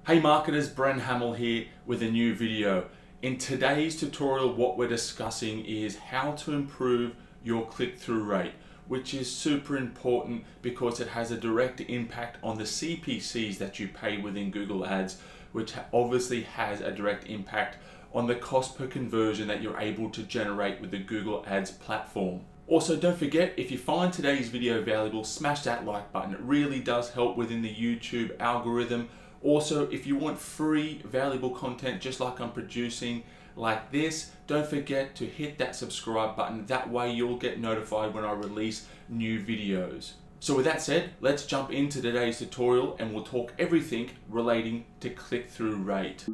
Hey marketers, Bren here with a new video. In today's tutorial, what we're discussing is how to improve your click-through rate, which is super important because it has a direct impact on the CPCs that you pay within Google Ads, which obviously has a direct impact on the cost per conversion that you're able to generate with the Google Ads platform. Also, don't forget, if you find today's video valuable, smash that like button. It really does help within the YouTube algorithm. Also, if you want free, valuable content just like I'm producing like this, don't forget to hit that subscribe button. That way you'll get notified when I release new videos. So with that said, let's jump into today's tutorial and we'll talk everything relating to click-through rate.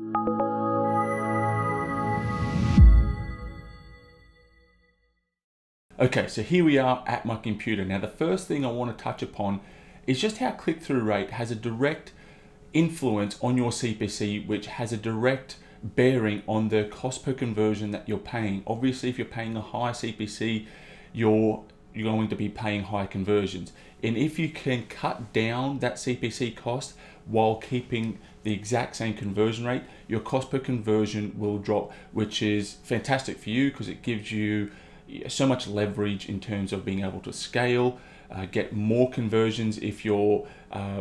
Okay, so here we are at my computer. Now the first thing I want to touch upon is just how click-through rate has a direct influence on your CPC, which has a direct bearing on the cost per conversion that you're paying. Obviously, if you're paying a high CPC, you're going to be paying high conversions. And if you can cut down that CPC cost while keeping the exact same conversion rate, your cost per conversion will drop, which is fantastic for you because it gives you so much leverage in terms of being able to scale, get more conversions if you're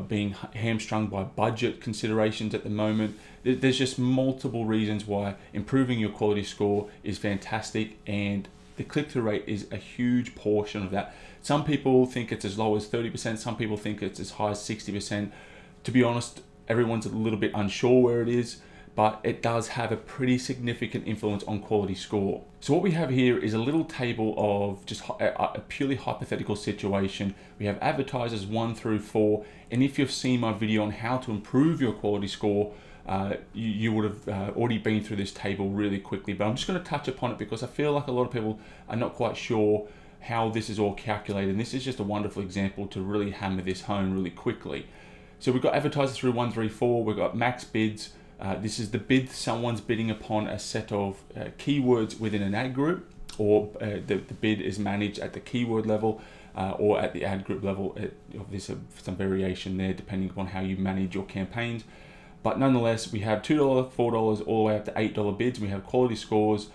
being hamstrung by budget considerations at the moment. There's just multiple reasons why improving your quality score is fantastic, and the click-through rate is a huge portion of that. Some people think it's as low as 30%, some people think it's as high as 60%. To be honest, everyone's a little bit unsure where it is, but it does have a pretty significant influence on quality score. So what we have here is a little table of just a purely hypothetical situation. We have advertisers 1 through 4, and if you've seen my video on how to improve your quality score, you would have already been through this table really quickly, but I'm just going to touch upon it because I feel like a lot of people are not quite sure how this is all calculated, and this is just a wonderful example to really hammer this home really quickly. So we've got advertisers through 1 through 4, we've got max bids. This is the bid someone's bidding upon a set of keywords within an ad group, or the bid is managed at the keyword level or at the ad group level. There's some variation there depending upon how you manage your campaigns. But nonetheless, we have $2, $4, all the way up to $8 bids. We have quality scores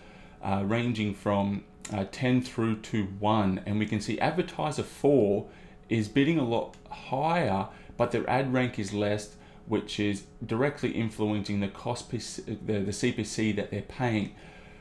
ranging from 10 through to 1. And we can see advertiser 4 is bidding a lot higher, but their ad rank is less, which is directly influencing the cost, the CPC that they're paying.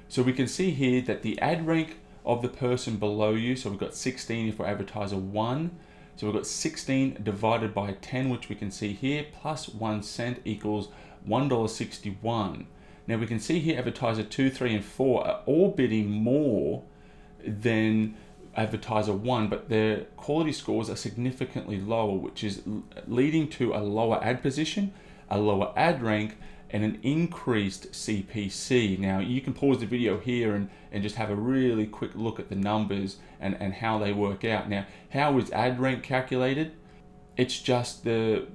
So we can see here that the ad rank of the person below you, so we've got 16 if we're advertiser 1. So we've got 16 divided by 10, which we can see here, plus 1 cent equals $1.61. Now we can see here advertiser 2, 3, and 4 are all bidding more than advertiser 1, but their quality scores are significantly lower, which is leading to a lower ad position, a lower ad rank, and an increased CPC. Now you can pause the video here and just have a really quick look at the numbers and how they work out. Now, how is ad rank calculated? It's just the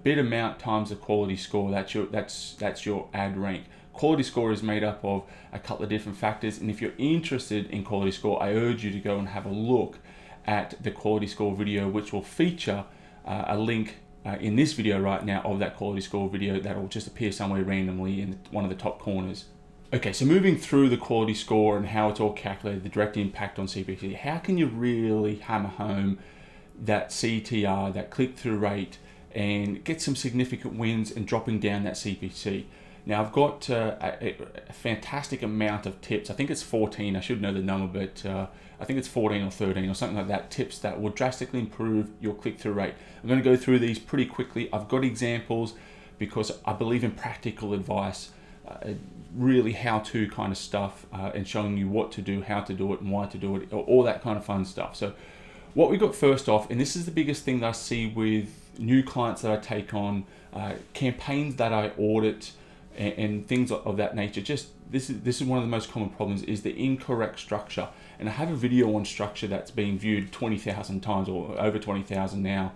bid amount times the quality score. That's your ad rank. Quality score is made up of a couple of different factors, and if you're interested in quality score, I urge you to go and have a look at the quality score video, which will feature a link in this video right now of that quality score video that will just appear somewhere randomly in one of the top corners. Okay, so moving through the quality score and how it's all calculated, the direct impact on CPC, how can you really hammer home that CTR, that click-through rate, and get some significant wins and dropping down that CPC? Now I've got a fantastic amount of tips. I think it's 14, I should know the number, but I think it's 14 or 13 or something like that, tips that will drastically improve your click-through rate. I'm going to go through these pretty quickly. I've got examples because I believe in practical advice, really how-to kind of stuff, and showing you what to do, how to do it, and why to do it, all that kind of fun stuff. So what we got first off, and this is the biggest thing that I see with new clients that I take on, campaigns that I audit, and things of that nature. Just this is one of the most common problems, is the incorrect structure. And I have a video on structure that's been viewed 20,000 times, or over 20,000 now,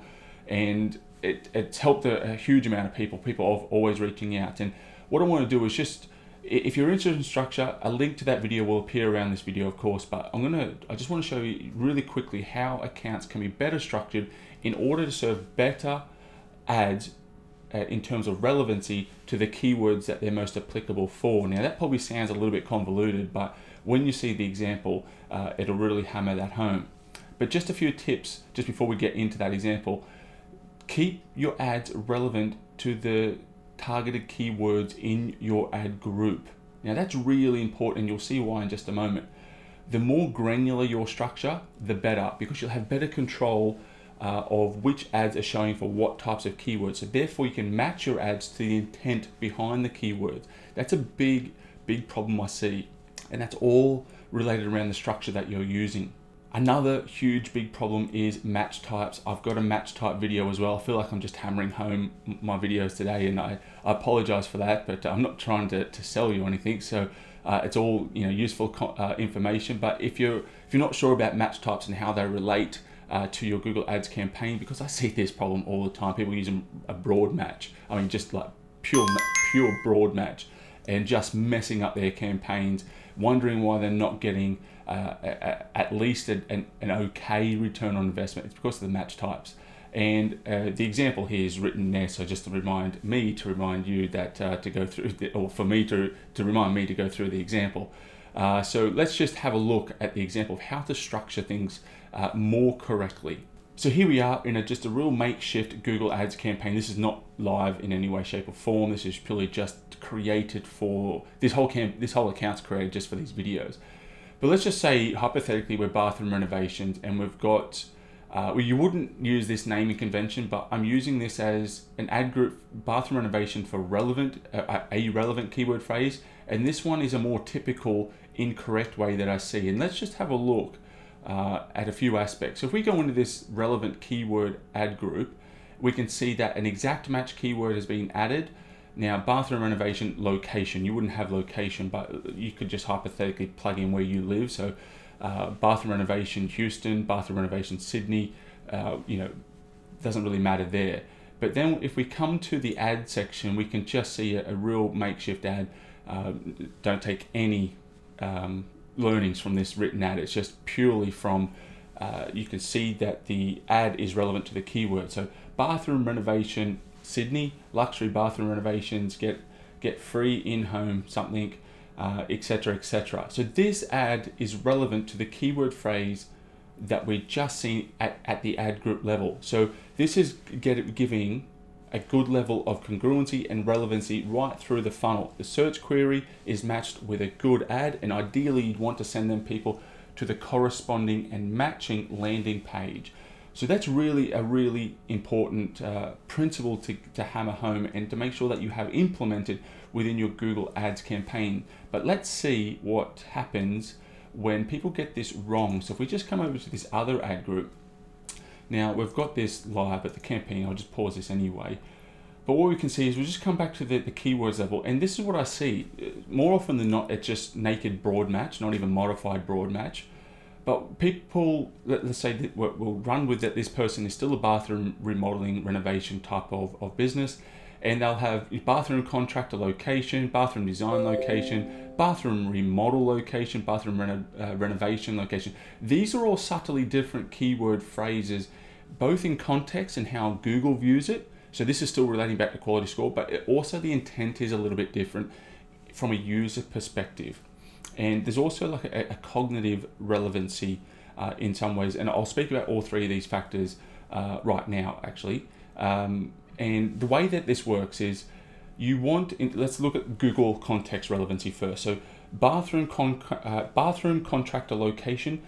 and it's helped a huge amount of people. People are always reaching out, and what I want to do is just, if you're interested in structure, a link to that video will appear around this video, of course, but I just want to show you really quickly how accounts can be better structured in order to serve better ads in terms of relevancy to the keywords that they're most applicable for. Now that probably sounds a little bit convoluted, but when you see the example, it'll really hammer that home. But just a few tips just before we get into that example. Keep your ads relevant to the targeted keywords in your ad group. Now that's really important, and you'll see why in just a moment. The more granular your structure, the better, because you'll have better control of which ads are showing for what types of keywords. So therefore you can match your ads to the intent behind the keywords. That's a big problem I see, and that's all related around the structure that you're using. Another huge big problem is match types. I've got a match type video as well. I feel like I'm just hammering home my videos today, and I apologize for that, but I'm not trying to sell you anything. So it's all useful information. But if you're not sure about match types and how they relate to your Google Ads campaign, because I see this problem all the time, people using a broad match. I mean, just like pure broad match, and just messing up their campaigns, wondering why they're not getting at least an okay return on investment. It's because of the match types. And the example here is written there, so just to remind you that to go through, or for me to remind me to go through the example. So let's just have a look at the example of how to structure things more correctly. So here we are in just a real makeshift Google Ads campaign. This is not live in any way, shape, or form. This is purely just created for this whole account's created just for these videos. But let's just say hypothetically we're bathroom renovations, and we've got well, you wouldn't use this naming convention, but I'm using this as an ad group, bathroom renovation for a relevant keyword phrase, and this one is a more typical incorrect way that I see. And let's just have a look at a few aspects. So if we go into this relevant keyword ad group, we can see that an exact match keyword has been added. Now, bathroom renovation location, you wouldn't have location, but you could just hypothetically plug in where you live. So bathroom renovation Houston, bathroom renovation Sydney, doesn't really matter there. But then if we come to the ad section, we can just see a real makeshift ad. Don't take any learnings from this written ad. It's just purely from, you can see that the ad is relevant to the keyword. So bathroom renovation Sydney, luxury bathroom renovations, get free in-home something, etc., etc. So this ad is relevant to the keyword phrase that we're just seeing at the ad group level. So this is giving a good level of congruency and relevancy right through the funnel. The search query is matched with a good ad, and ideally you'd want to send them people to the corresponding and matching landing page. So that's really a really important principle to hammer home and to make sure that you have implemented within your Google Ads campaign. But let's see what happens when people get this wrong. So if we just come over to this other ad group, now we've got this live at the campaign. I'll just pause this anyway. But what we can see is we'll just come back to the keywords level, and this is what I see. More often than not, it's just naked broad match, not even modified broad match. But people, let's say that we'll run with that this person is still a bathroom remodeling renovation type of business, and they'll have bathroom contractor location, bathroom design location, bathroom remodel location, bathroom renovation location. These are all subtly different keyword phrases, both in context and how Google views it. So this is still relating back to quality score, but also the intent is a little bit different from a user perspective. And there's also like a cognitive relevancy in some ways, and I'll speak about all three of these factors right now actually. And the way that this works is let's look at Google context relevancy first. So bathroom contractor location,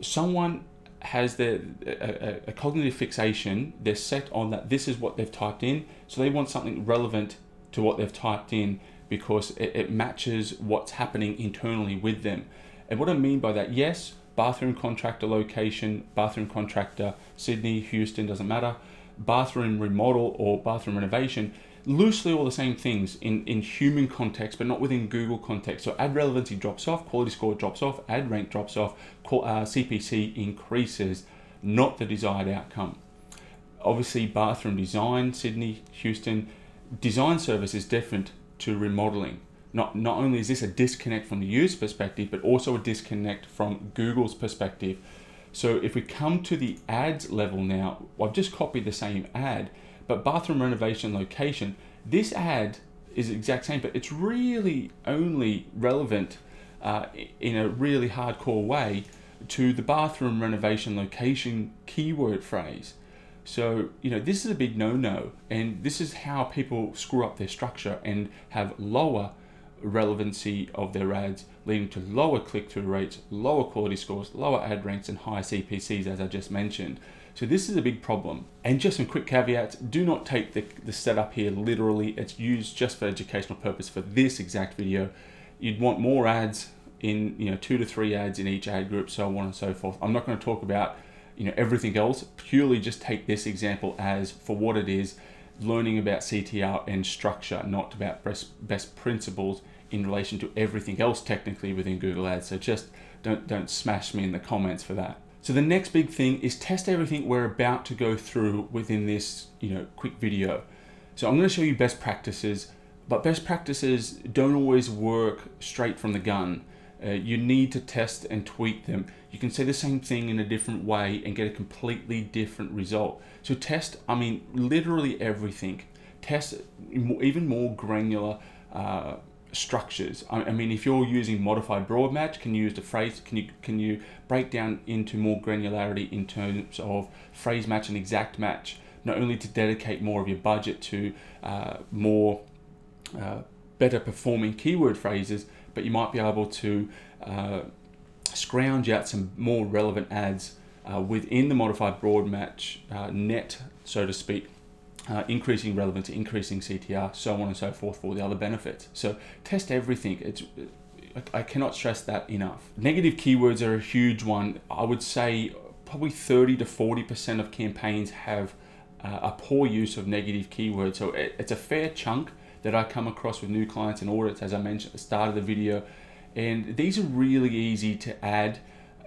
someone has a cognitive fixation, they're set on that this is what they've typed in, so they want something relevant to what they've typed in, because it matches what's happening internally with them. And what I mean by that, yes, bathroom contractor location, bathroom contractor, Sydney, Houston, doesn't matter, bathroom remodel or bathroom renovation, loosely all the same things in human context, but not within Google context. So ad relevancy drops off, quality score drops off, ad rank drops off, CPC increases, not the desired outcome. Obviously, bathroom design, Sydney, Houston, design service is different to remodeling. Not only is this a disconnect from the user perspective, but also a disconnect from Google's perspective. So if we come to the ads level now, I've just copied the same ad, But bathroom renovation location, this ad is the exact same, but it's really only relevant in a really hardcore way to the bathroom renovation location keyword phrase. So, this is a big no-no, and this is how people screw up their structure and have lower relevancy of their ads, leading to lower click-through rates, lower quality scores, lower ad ranks, and higher CPCs, as I just mentioned. So this is a big problem. And just some quick caveats: do not take the setup here literally. It's used just for educational purpose for this exact video. You'd want more ads in, 2 to 3 ads in each ad group, so on and so forth. I'm not going to talk about everything else. Purely just take this example as for what it is, learning about CTR and structure, not about best principles in relation to everything else technically within Google Ads. So just don't smash me in the comments for that. So the next big thing is test everything we're about to go through within this quick video. So I'm going to show you best practices, but best practices don't always work straight from the gun. You need to test and tweak them. You can say the same thing in a different way and get a completely different result. So test, literally everything. Test even more granular structures. If you're using modified broad match, can you use the phrase? Can you break down into more granularity in terms of phrase match and exact match? Not only to dedicate more of your budget to more better performing keyword phrases, but you might be able to scrounge out some more relevant ads within the modified broad match net, so to speak, increasing relevance, increasing CTR, so on and so forth, for all the other benefits. So test everything. I cannot stress that enough. Negative keywords are a huge one. I would say probably 30 to 40% of campaigns have a poor use of negative keywords. So it's a fair chunk that I come across with new clients and audits, as I mentioned at the start of the video. And these are really easy to add,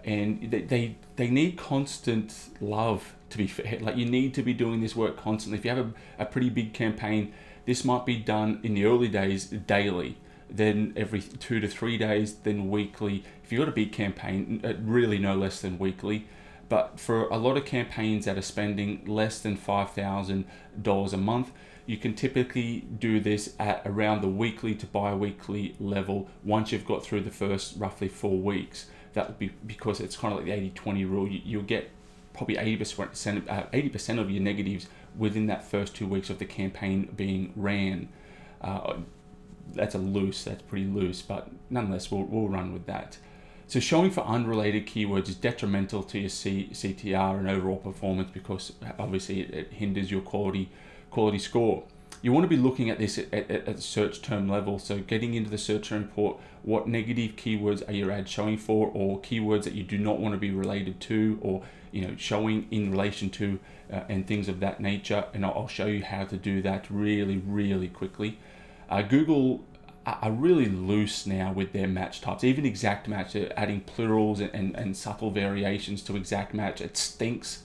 and they need constant love, to be fair. Like, you need to be doing this work constantly. If you have a pretty big campaign, this might be done in the early days daily, then every 2 to 3 days, then weekly. If you've got a big campaign, really no less than weekly. But for a lot of campaigns that are spending less than $5,000 a month, you can typically do this at around the weekly to bi-weekly level once you've got through the first roughly 4 weeks. That would be because it's kind of like the 80-20 rule. You'll get probably 80% of your negatives within that first 2 weeks of the campaign being ran. That's pretty loose, but nonetheless, we'll run with that. So showing for unrelated keywords is detrimental to your CTR and overall performance, because obviously it hinders your quality score. You want to be looking at this at search term level. So getting into the search term report, what negative keywords are your ads showing for, or keywords that you do not want to be related to, or showing in relation to, and things of that nature. And I'll show you how to do that really quickly. Google are really loose now with their match types. Even exact match, they're adding plurals and subtle variations to exact match. It stinks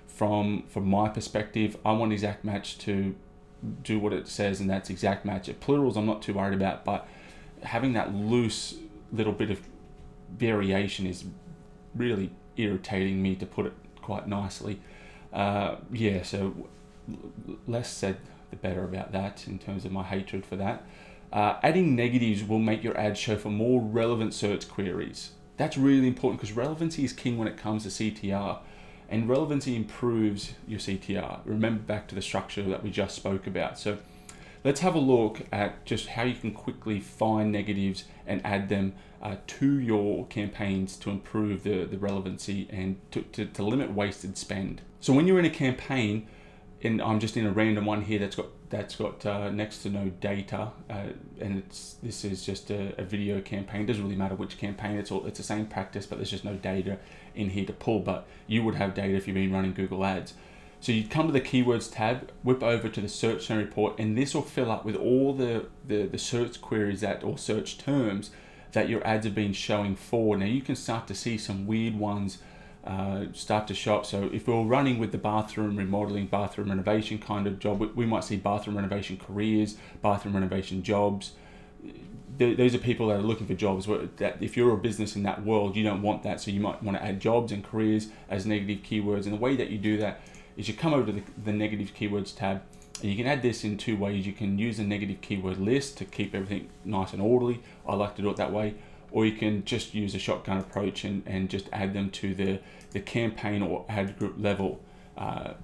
from my perspective. I want exact match to do what it says, and that's exact match. Plurals I'm not too worried about, but having that loose little bit of variation is really irritating me, to put it quite nicely. Yeah, so less said the better about that in terms of my hatred for that. Adding negatives will make your ad show for more relevant search queries. That's really important, because relevancy is king when it comes to CTR, and relevancy improves your CTR. Remember back to the structure that we just spoke about. So let's have a look at just how you can quickly find negatives and add them to your campaigns to improve the relevancy and to limit wasted spend. So when you're in a campaign, and I'm just in a random one here that's got next to no data, and this is just a video campaign. It doesn't really matter which campaign, it's the same practice, but there's just no data in here to pull. But you would have data if you've been running Google Ads. So you come to the keywords tab, whip over to the search term report, and this will fill up with all the search queries or search terms that your ads have been showing for. Now you can start to see some weird ones start to show up. So if we're running with the bathroom remodeling, bathroom renovation kind of job, we might see bathroom renovation careers, bathroom renovation jobs. Those are people that are looking for jobs. That if you're a business in that world, you don't want that. So you might want to add jobs and careers as negative keywords. And the way that you do that is you come over to the negative keywords tab, And you can add this in two ways. You can use a negative keyword list to keep everything nice and orderly. I like to do it that way. Or you can just use a shotgun approach and just add them to the campaign or ad group level. I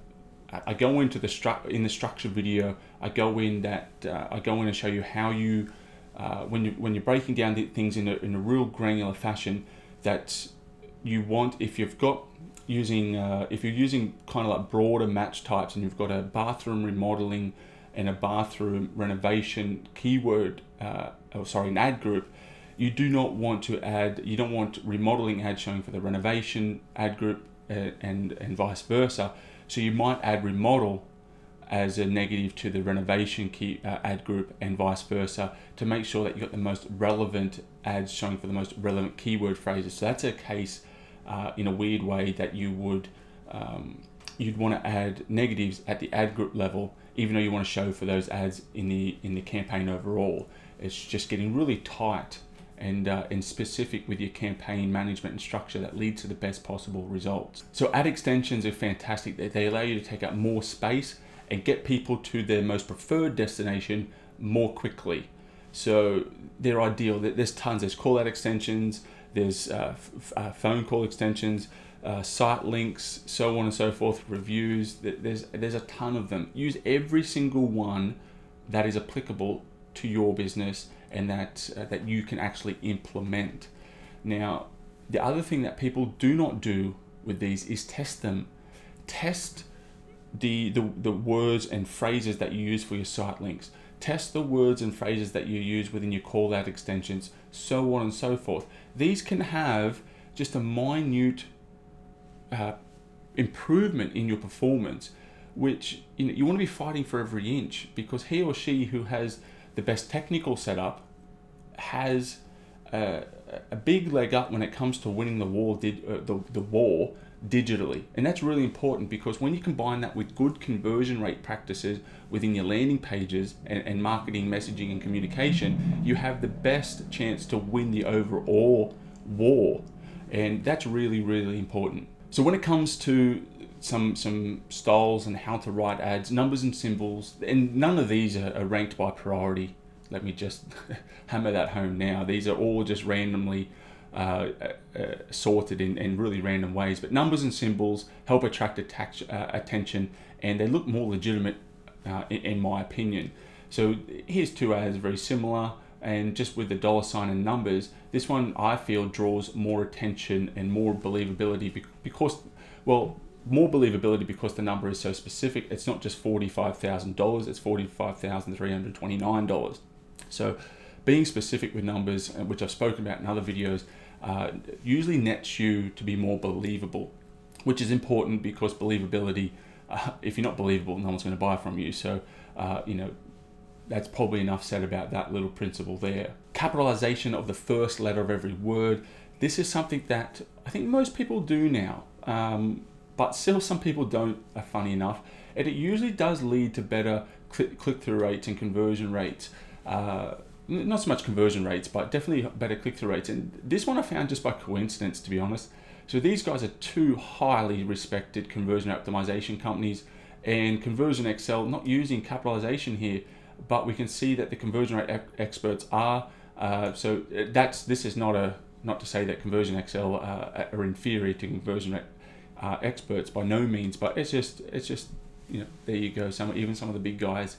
go into in the structure video. I go in and show you how you when you're breaking down the things in a real granular fashion, that you want, if you're using kind of like broader match types, and you've got a bathroom remodeling and a bathroom renovation keyword, an ad group, you don't want remodeling ads showing for the renovation ad group and vice versa. So you might add remodel as a negative to the renovation ad group and vice versa, to make sure that you've got the most relevant ads showing for the most relevant keyword phrases. So that's a case in a weird way that you'd want to add negatives at the ad group level, even though you want to show for those ads in the campaign overall. It's just getting really tight and specific with your campaign management and structure that leads to the best possible results. So ad extensions are fantastic. They allow you to take up more space and get people to their most preferred destination more quickly. So they're ideal. There's tons. There's call out extensions, there's phone call extensions, site links, so on and so forth, reviews. There's a ton of them. Use every single one that is applicable to your business and that you can actually implement. Now, the other thing that people do not do with these is test them. Test the words and phrases that you use for your site links. Test the words and phrases that you use within your call out extensions, so on and so forth. These can have just a minute improvement in your performance, which you want to be fighting for every inch, because he or she who has the best technical setup has a big leg up when it comes to winning the war digitally. And that's really important, because when you combine that with good conversion rate practices within your landing pages and marketing, messaging and communication, you have the best chance to win the overall war. And that's really, really important. So when it comes to some styles and how to write ads, numbers and symbols, and none of these are ranked by priority. Let me just hammer that home now. These are all just randomly sorted in really random ways, but numbers and symbols help attract attention, and they look more legitimate in my opinion. So here's two ads very similar, and just with the $ and numbers, this one I feel draws more attention and more believability because the number is so specific. It's not just $45,000, it's $45,329. So being specific with numbers, which I've spoken about in other videos, usually nets you to be more believable, which is important, because believability, if you're not believable, no one's going to buy from you. So, that's probably enough said about that little principle there. Capitalization of the first letter of every word. This is something that I think most people do now, but still some people don't, funny enough. And it usually does lead to better click-through rates and conversion rates. Not so much conversion rates, but definitely better click-through rates. And this one I found just by coincidence, to be honest. So these guys are two highly respected conversion optimization companies, and Conversion Excel, not using capitalization here, but we can see that the conversion rate experts are. This is not to say that Conversion Excel are inferior to conversion rate experts, by no means, but it's just there you go. Even some of the big guys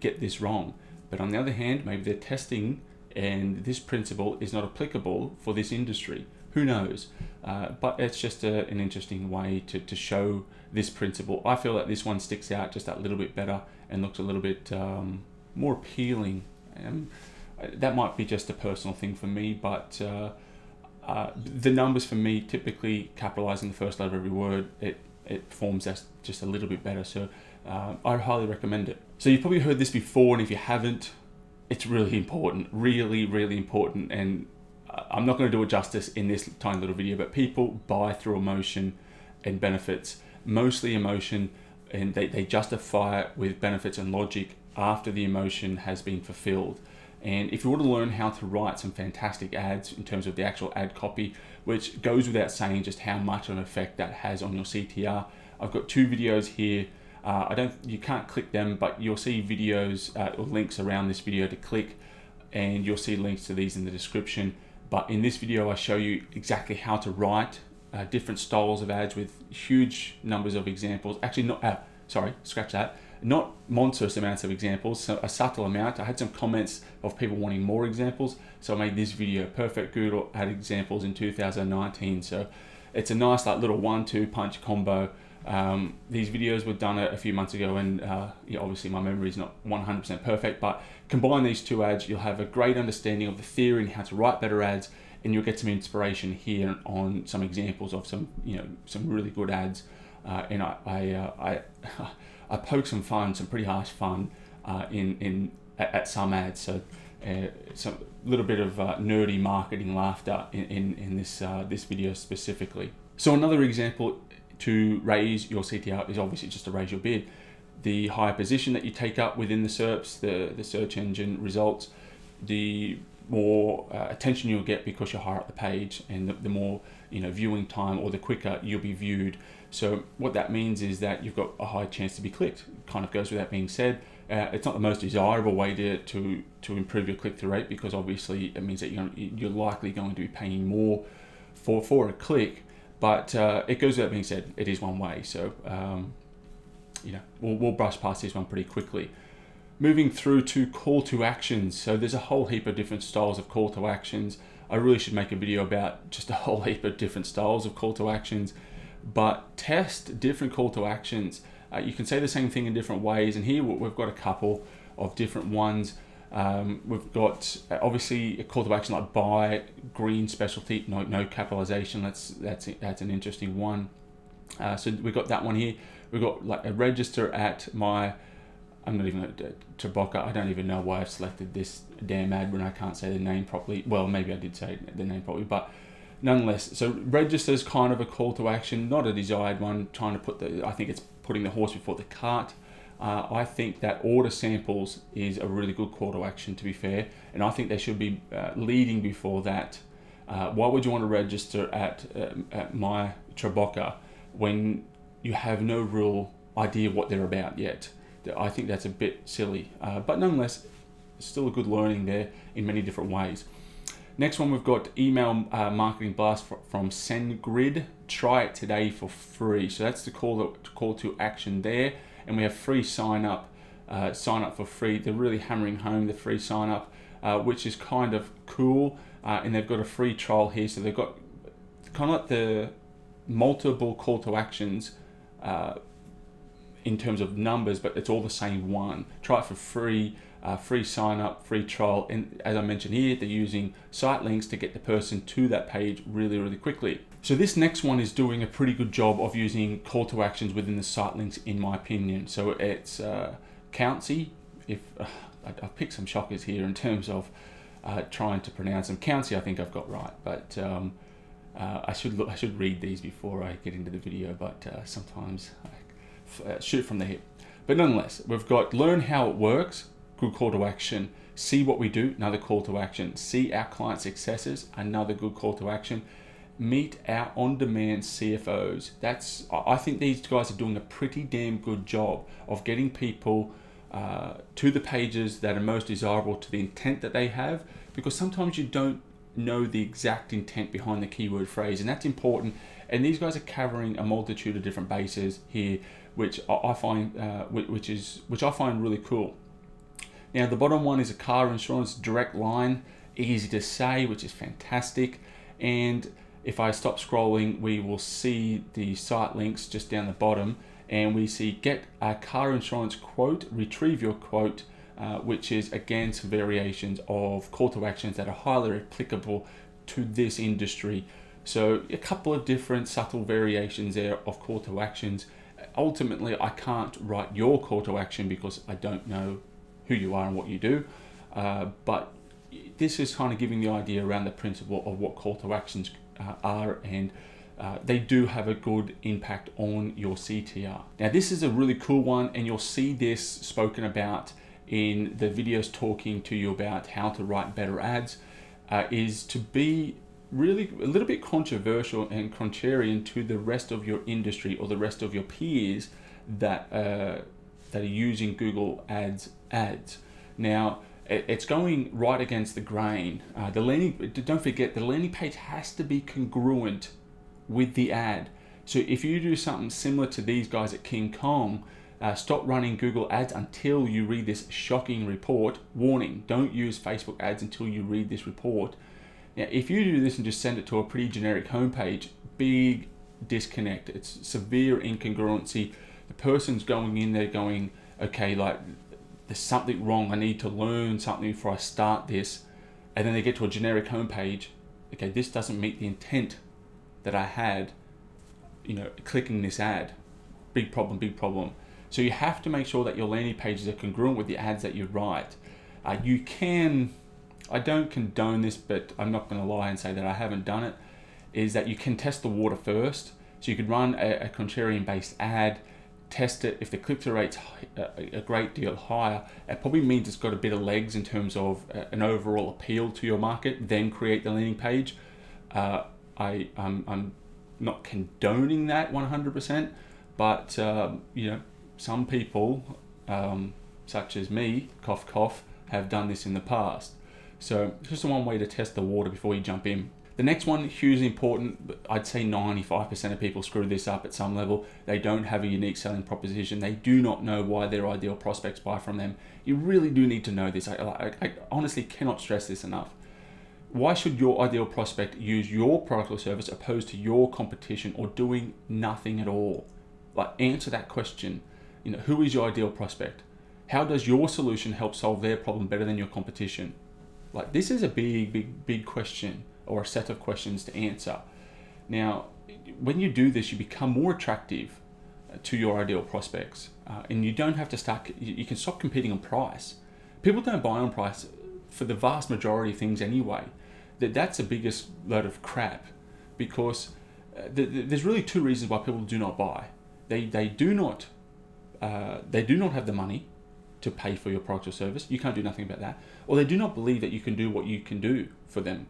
get this wrong. But on the other hand, maybe they're testing and this principle is not applicable for this industry. Who knows? But it's just an interesting way to show this principle. I feel that this one sticks out just that little bit better and looks a little bit more appealing. That might be just a personal thing for me, but the numbers for me, typically capitalizing the first letter of every word, it forms that just a little bit better. So I highly recommend it. So you've probably heard this before, and if you haven't, it's really important, really, really important. And I'm not going to do it justice in this tiny little video, but people buy through emotion and benefits, mostly emotion, and they justify it with benefits and logic after the emotion has been fulfilled. And if you want to learn how to write some fantastic ads in terms of the actual ad copy, which goes without saying just how much of an effect that has on your CTR, I've got two videos here You can't click them, but you'll see videos or links around this video to click, and you'll see links to these in the description. But in this video, I show you exactly how to write different styles of ads with huge numbers of examples. Actually, not, sorry, scratch that. Not monstrous amounts of examples, so a subtle amount. I had some comments of people wanting more examples, so I made this video, Perfect Google Ad Examples in 2019. So it's a nice like little 1-2 punch combo. These videos were done a few months ago, and yeah, obviously my memory is not 100% perfect, but combine these two ads, you'll have a great understanding of the theory and how to write better ads, and you'll get some inspiration here on some examples of some, some really good ads. And I poke some fun, some pretty harsh fun at some ads. So some little bit of nerdy marketing laughter in this video specifically. So another example to raise your CTR is obviously just to raise your bid. The higher position that you take up within the SERPs, the search engine results, the more attention you'll get because you're higher up the page, and the more viewing time, or the quicker you'll be viewed. So what that means is that you've got a high chance to be clicked. Kind of goes without being said. It's not the most desirable way to improve your click-through rate, because obviously it means that you're likely going to be paying more for a click. But it goes without being said, it is one way. So we'll brush past this one pretty quickly. Moving through to call to actions. So there's a whole heap of different styles of call to actions. I really should make a video about just a whole heap of different styles of call to actions, but test different call to actions. You can say the same thing in different ways, and here we've got a couple of different ones. We've got obviously a call to action like buy, green specialty, no capitalisation. That's an interesting one. So we've got that one here. We've got like a register at my, I'm not even Traboka. I don't even know why I've selected this damn ad when I can't say the name properly. Well, maybe I did say the name properly, but nonetheless. So register is kind of a call to action, not a desired one. Trying to put I think it's putting the horse before the cart. I think that order samples is a really good call to action, to be fair, and I think they should be leading before that. Why would you want to register at my Traboka when you have no real idea what they're about yet? I think that's a bit silly, but nonetheless, still a good learning there in many different ways. Next one, we've got email marketing blast from SendGrid. Try it today for free. So that's the call to action there, and we have free sign up for free. They're really hammering home the free sign up, which is kind of cool. And they've got a free trial here, so they've got kind of like the multiple call to actions in terms of numbers, but it's all the same one. Try it for free, free sign up, free trial, and as I mentioned here, they're using site links to get the person to that page really, really quickly. So this next one is doing a pretty good job of using call to actions within the site links, in my opinion. So it's Countsy. I've picked some shockers here in terms of trying to pronounce them. Countsy, I think I've got right, but I should read these before I get into the video. But sometimes I shoot from the hip. But nonetheless, we've got learn how it works, good call to action. See what we do, another call to action. See our client successes, another good call to action. Meet our on-demand CFOs. I think these guys are doing a pretty damn good job of getting people to the pages that are most desirable to the intent that they have, because sometimes you don't know the exact intent behind the keyword phrase, and that's important. And these guys are covering a multitude of different bases here, which I find which I find really cool. Now the bottom one is a car insurance direct line, easy to say, which is fantastic. And if I stop scrolling, we will see the site links just down the bottom, and we see get a car insurance quote, retrieve your quote, which is again some variations of call to actions that are highly applicable to this industry. So a couple of different subtle variations there of call to actions. Ultimately, I can't write your call to action because I don't know who you are and what you do, but this is kind of giving the idea around the principle of what call to actions are, and they do have a good impact on your CTR. Now this is a really cool one, and you'll see this spoken about in the videos talking to you about how to write better ads, is to be really a little bit controversial and contrarian to the rest of your industry or the rest of your peers that that are using Google ads. Now, it's going right against the grain. Don't forget, the landing page has to be congruent with the ad. So if you do something similar to these guys at King Kong, stop running Google ads until you read this shocking report. Warning, don't use Facebook ads until you read this report. Now, if you do this and just send it to a pretty generic homepage, big disconnect. It's severe incongruency. The person's going in there going, okay, like, there's something wrong. I need to learn something before I start this. And then they get to a generic homepage. Okay, this doesn't meet the intent that I had, clicking this ad. Big problem, big problem. So you have to make sure that your landing pages are congruent with the ads that you write. You can, I don't condone this, but I'm not going to lie and say that I haven't done it, is that you can test the water first. So you could run a contrarian-based ad, test it. If the click-through rate's a great deal higher, it probably means it's got a bit of legs in terms of an overall appeal to your market, then create the landing page. I'm not condoning that 100%, but some people, such as me, cough cough, have done this in the past. So it's just one way to test the water before you jump in. The next one, hugely important. I'd say 95% of people screw this up at some level. They don't have a unique selling proposition. They do not know why their ideal prospects buy from them. You really do need to know this. I honestly cannot stress this enough. Why should your ideal prospect use your product or service opposed to your competition or doing nothing at all? Like, answer that question. Who is your ideal prospect? How does your solution help solve their problem better than your competition? Like, this is a big question, or a set of questions to answer. Now, when you do this, you become more attractive to your ideal prospects, and you don't have to you can stop competing on price. People don't buy on price for the vast majority of things anyway. That's the biggest load of crap, because there's really two reasons why people do not buy. They do not have the money to pay for your product or service. You can't do nothing about that. Or they do not believe that you can do what you can do for them.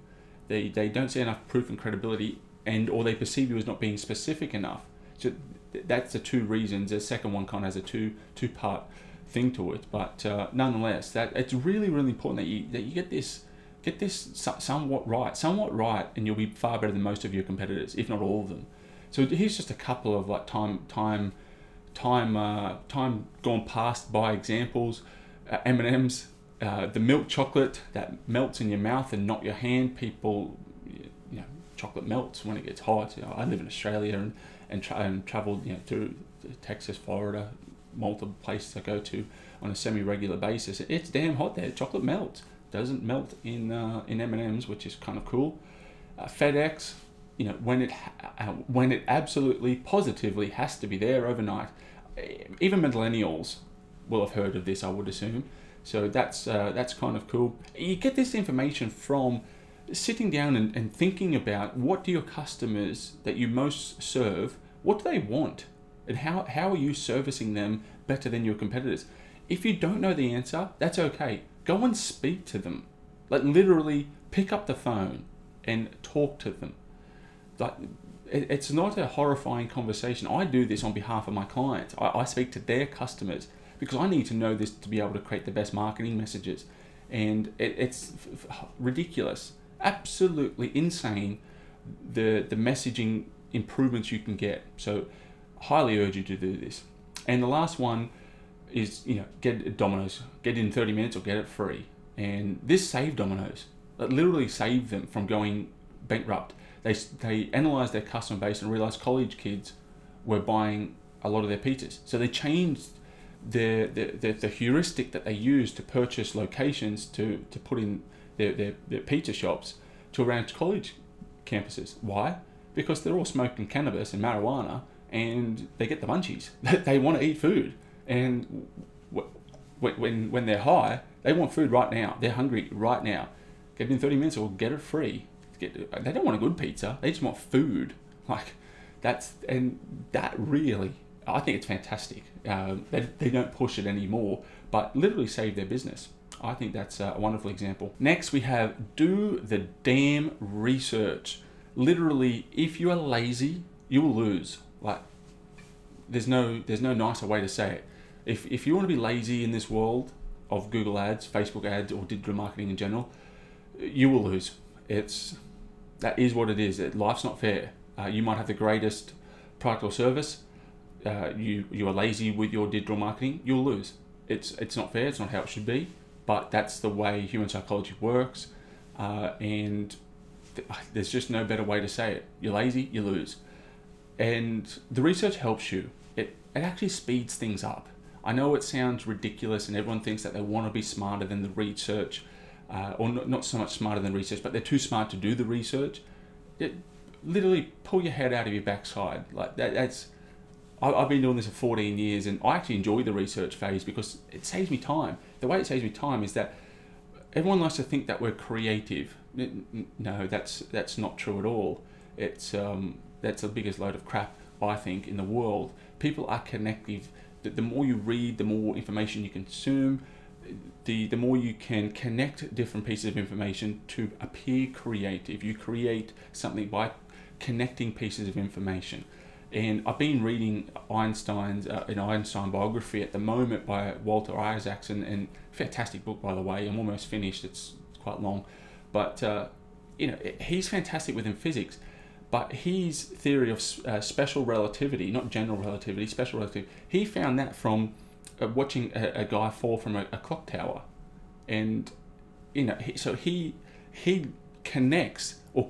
They don't see enough proof and credibility, or they perceive you as not being specific enough. So that's the two reasons. The second one kind of has a two-part thing to it, but nonetheless, that it's really important that you get this somewhat right, and you'll be far better than most of your competitors, if not all of them. So here's just a couple of like time gone past by examples. M&M's, the milk chocolate that melts in your mouth and not your hand. People, chocolate melts when it gets hot. I live in Australia and traveled through Texas, Florida, multiple places I go to on a semi-regular basis. It's damn hot there. Chocolate melts. Doesn't melt in M&M's, which is kind of cool. FedEx, when it absolutely positively has to be there overnight. Even millennials will have heard of this, I would assume. So that's kind of cool. You get this information from sitting down and thinking about, what do your customers that you most serve, what do they want? And how are you servicing them better than your competitors? If you don't know the answer, that's okay. Go and speak to them. Like, literally pick up the phone and talk to them. Like, it's not a horrifying conversation. I do this on behalf of my clients. I speak to their customers because I need to know this to be able to create the best marketing messages. And it's ridiculous, absolutely insane, the messaging improvements you can get. So highly urge you to do this. And the last one is, get Domino's. Get it in 30 minutes or get it free. And this saved Domino's. It literally saved them from going bankrupt. They analysed their customer base and realised college kids were buying a lot of their pizzas. So they changed the heuristic that they used to purchase locations to put in their pizza shops to around college campuses. Why? Because they're all smoking cannabis and marijuana, and they get the munchies. They want to eat food, and when they're high, they want food right now. They're hungry right now. Get it in 30 minutes or get it free. They don't want a good pizza. They just want food. That really, I think it's fantastic. They don't push it anymore, but literally save their business. I think that's a wonderful example. Next, we have do the damn research. Literally, if you are lazy, you will lose. Like, there's no nicer way to say it. If you want to be lazy in this world of Google ads, Facebook ads, or digital marketing in general, you will lose. That is what it is. Life's not fair. You might have the greatest product or service. You are lazy with your digital marketing, you'll lose. It's not fair. It's not how it should be. But that's the way human psychology works, and there's just no better way to say it. You're lazy, you lose. And the research helps you. It actually speeds things up. I know it sounds ridiculous, and everyone thinks that they want to be smarter than the research, or not so much smarter than research, but they're too smart to do the research. Literally pull your head out of your backside. Like I've been doing this for 14 years, and I actually enjoy the research phase because it saves me time. The way it saves me time is that everyone likes to think that we're creative. No, that's not true at all. That's the biggest load of crap, I think, in the world. People are connective. The more you read, the more information you consume, the more you can connect different pieces of information to appear creative. You create something by connecting pieces of information. And I've been reading Einstein's an Einstein biography at the moment by Walter Isaacson, and fantastic book, by the way. I'm almost finished. It's quite long, but he's fantastic within physics. But his theory of special relativity, not general relativity, special relativity, he found that from watching a guy fall from a clock tower, and so he connects, or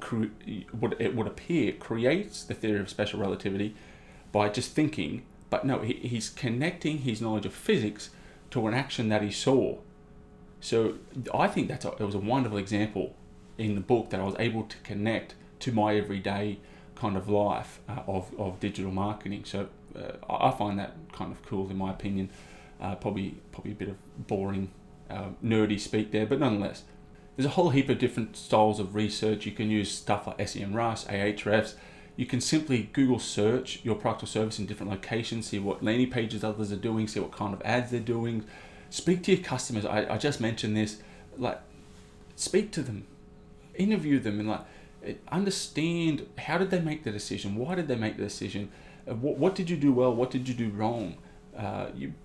what it would appear creates the theory of special relativity by just thinking, but no, he's connecting his knowledge of physics to an action that he saw. So I think it was a wonderful example in the book that I was able to connect to my everyday kind of life of digital marketing. So I find that kind of cool, in my opinion. Probably a bit of boring, nerdy speak there, but nonetheless. There's a whole heap of different styles of research. You can use stuff like SEMrush, Ahrefs. You can simply Google search your product or service in different locations, see what landing pages others are doing, see what kind of ads they're doing. Speak to your customers. I just mentioned this. Like, speak to them, interview them, and understand, how did they make the decision? Why did they make the decision? What did you do well? What did you do wrong?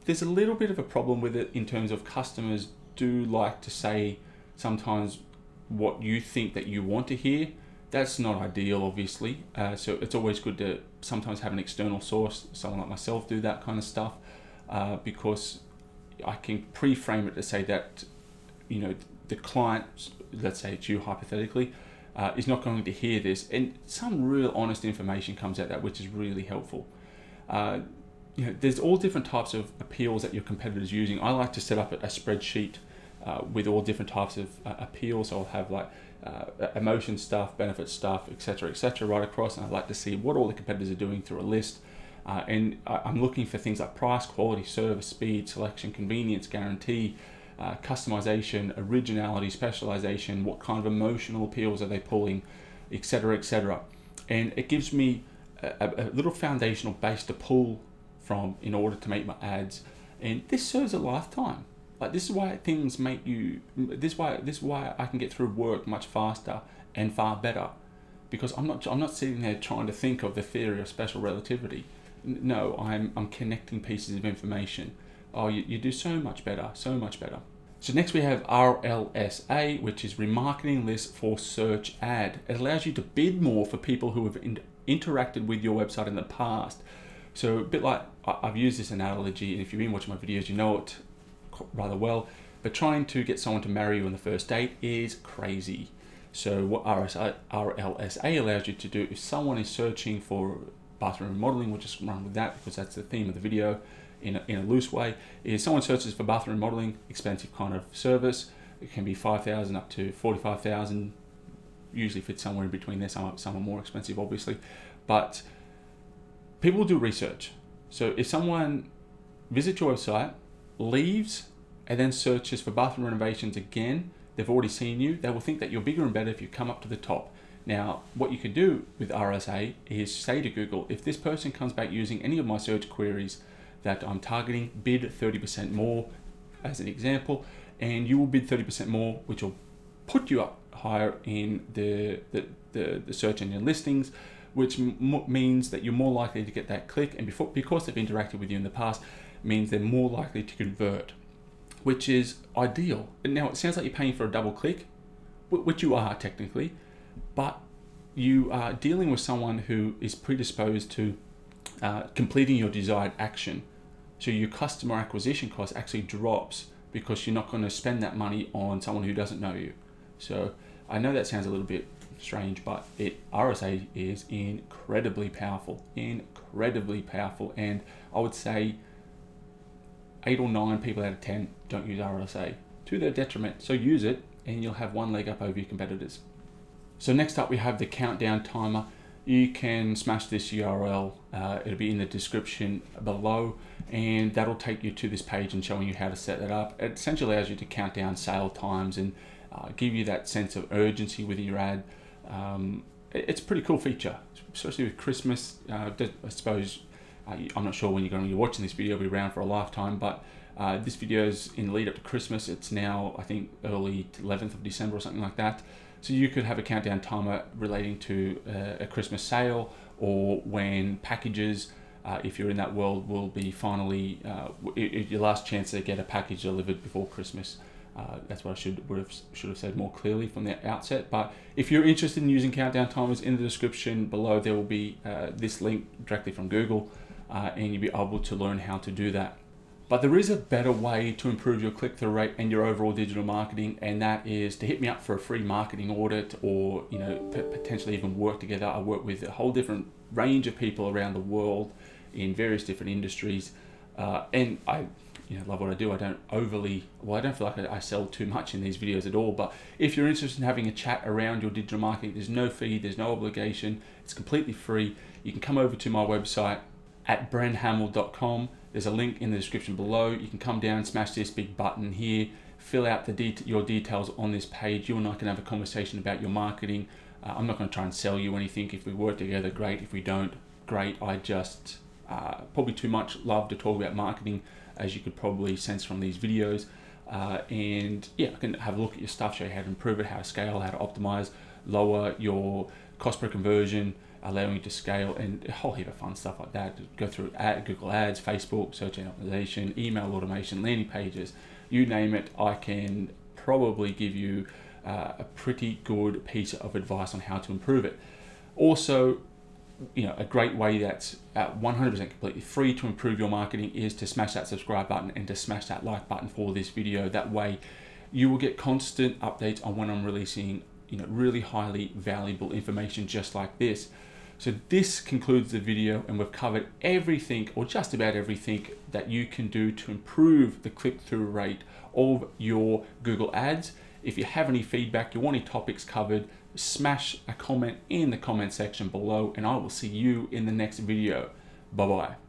There's a little bit of a problem with it in terms of customers do like to say sometimes what you think that you want to hear. That's not ideal, obviously. So it's always good to sometimes have an external source, someone like myself, do that kind of stuff, because I can pre-frame it to say that, the client, let's say it's you hypothetically, is not going to hear this, and some real honest information comes out that, which is really helpful. There's all different types of appeals that your competitors are using. I like to set up a spreadsheet with all different types of appeals. So I'll have like emotion stuff, benefit stuff, etc., right across, and I'd like to see what all the competitors are doing through a list. And I'm looking for things like price, quality, service, speed, selection, convenience, guarantee, customization, originality, specialization, what kind of emotional appeals are they pulling, etc. And it gives me a little foundational base to pull from in order to make my ads. And this serves a lifetime. Like, this is why things make you, this is why I can get through work much faster and far better, because I'm not sitting there trying to think of the theory of special relativity. No, I'm connecting pieces of information. Oh, you do so much better, so much better. So next we have RLSA, which is remarketing list for search ad. It allows you to bid more for people who have interacted with your website in the past. So a bit like, I've used this analogy, and if you've been watching my videos, you know it rather well, but trying to get someone to marry you on the first date is crazy. So what RLSA allows you to do, if someone is searching for bathroom remodeling, we'll just run with that because that's the theme of the video in a loose way, is someone searches for bathroom remodeling, expensive kind of service. It can be 5,000 up to 45,000, usually fits somewhere in between there. Some are more expensive, obviously, but people do research. So if someone visits your website, leaves, and then searches for bathroom renovations again, they've already seen you, they will think that you're bigger and better if you come up to the top. Now, what you can do with RSA is say to Google, if this person comes back using any of my search queries that I'm targeting, bid 30% more, as an example, and you will bid 30% more, which will put you up higher in the search engine listings, which means that you're more likely to get that click, and because they've interacted with you in the past, means they're more likely to convert, which is ideal. And now it sounds like you're paying for a double click, which you are technically, but you are dealing with someone who is predisposed to completing your desired action. So your customer acquisition cost actually drops because you're not going to spend that money on someone who doesn't know you. So I know that sounds a little bit strange, but RSA is incredibly powerful, and I would say 8 or 9 people out of 10 don't use RLSA to their detriment. So use it and you'll have one leg up over your competitors. So next up we have the countdown timer. You can smash this URL, it'll be in the description below, and that'll take you to this page and showing you how to set that up. It essentially allows you to count down sale times and give you that sense of urgency with your ad. It's a pretty cool feature, especially with Christmas. I suppose, I'm not sure when you're going to be watching this video, it'll be around for a lifetime, but this video is in the lead up to Christmas. It's now, I think, early 11th of December or something like that. So you could have a countdown timer relating to a Christmas sale, or when packages, if you're in that world, will be finally your last chance to get a package delivered before Christmas. That's what I should have said more clearly from the outset. But if you're interested in using countdown timers, in the description below there will be this link directly from Google, and you'll be able to learn how to do that. But there is a better way to improve your click-through rate and your overall digital marketing, and that is to hit me up for a free marketing audit, or potentially even work together. I work with a whole different range of people around the world in various different industries, and I love what I do. I don't feel like I sell too much in these videos at all, but if you're interested in having a chat around your digital marketing, there's no fee, there's no obligation, it's completely free. You can come over to my website at brenhamel.com. There's a link in the description below. You can come down, smash this big button here, fill out your details on this page. You and I can have a conversation about your marketing. I'm not going to try and sell you anything. If we work together, great. If we don't, great. I just probably too much love to talk about marketing, as you could probably sense from these videos. And yeah, I can have a look at your stuff, show you how to improve it, how to scale, how to optimize, lower your cost per conversion, allowing you to scale, and a whole heap of fun stuff like that. Go through Google Ads, Facebook, search engine optimization, email automation, landing pages, you name it. I can probably give you a pretty good piece of advice on how to improve it. Also, a great way that's 100% completely free to improve your marketing is to smash that subscribe button and to smash that like button for this video. That way you will get constant updates on when I'm releasing really highly valuable information just like this. So this concludes the video, and we've covered everything, or just about everything, that you can do to improve the click-through rate of your Google Ads. If you have any feedback, you want any topics covered, smash a comment in the comment section below, and I will see you in the next video. Bye-bye.